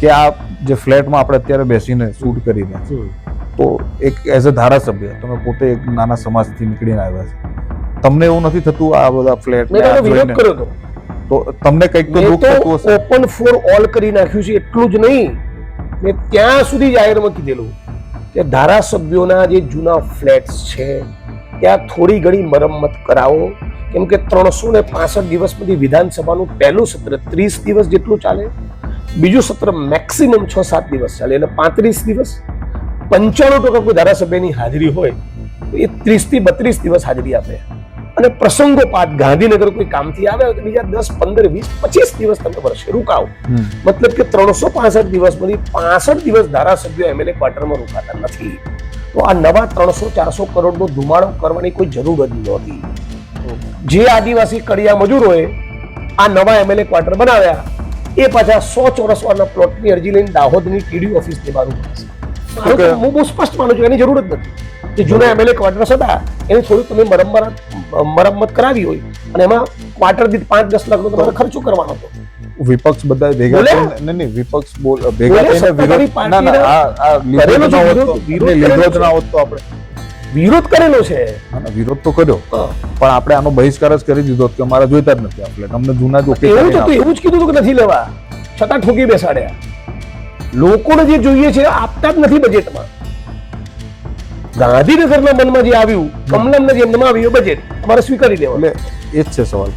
કે આ જે ફ્લેટમાં આપણે અત્યારે બેસીને શૂટ કરી રહ્યા છીએ, તો એક એઝ અ ધારાસભ્ય તમે પોતે એક નાના સમાજથી નીકળીને આવ્યા છે, તમને એવું નથી થતું આ બધા ફ્લેટ મેં તેનો વિરોધ કર્યો હતો, તો તમને કંઈક તો દુઃખ થતું હશે? ઓપન ફોર ઓલ કરી નાખ્યું છે. એટલું જ નહીં, મેં ત્યાં સુધી જાહેરમાં કીધેલું કે ધારાસભ્યોના જે જૂના ફ્લેટ્સ છે ત્યાં થોડી ઘણી મરમ્મત કરાવો, કેમ કે 365 દિવસ બધી વિધાનસભાનું પહેલું સત્ર 30 દિવસ જેટલું ચાલે, બીજું સત્ર મેક્સિમમ 6-7 દિવસ ચાલે, એટલે 35 દિવસ. 95% કોઈ ધારાસભ્યની હાજરી હોય તો એ 30 થી 32 દિવસ હાજરી આપે, અને પ્રસંગોપાત ગાંધીનગર કોઈ કામથી આવે તો બીજા 10, 15, 20, 25 દિવસ તમે વર્ષે રોકાવો. મતલબ કે 365 દિવસમાંથી 65 દિવસ ધારાસભ્યો એમએલએ ક્વાર્ટરમાં રોકાતા નથી. તો આ નવા 300-400 કરોડનો ધુમાડો કરવાની કોઈ જરૂર જ નહોતી. જે આદિવાસી કડિયા મજૂરોએ આ નવા એમએલએ ક્વાર્ટર બનાવ્યા એ પાછા 100 ચોરસ વારના પ્લોટની અરજી લઈને દાહોદની ટીડી ઓફિસની બહાર ઉભા છે. હું બહુ સ્પષ્ટ માનું છું, એની જરૂર જ નથી. જે જૂના એમએલએ ક્વાર્ટર્સ હતા એની થોડી તમે મરમ્મત કરાવી હોય અને એમાં ક્વાર્ટર દીઠ 5-10 લાખનો તમારે ખર્ચો કરવાનો હતો. વિપક્ષ બધા ભેગા થઈને નહીં, વિપક્ષ ભેગા થઈને વિરોધ ના હોત તો આપણે વિરોધ કરેલો છે. વિરોધ તો કર્યો, પણ આપણે આનો બહિષ્કાર જ કરી દીધો કે અમારા જોઈતા જ નથી આપણે, તમને જૂના જ એવું જ હતું, એવું જ કીધું કે નથી લેવા, છતાં ઠોકી બેસાડ્યા. લોકોને જે જોઈએ છે આપતા જ નથી બજેટમાં. ગાંધીનગરના મનમાં જે આવ્યું, કમલમના જે મનમાં આવ્યું બજેટ અમારે સ્વીકારી લેવાનું. એટલે એ જ છે સવાલ.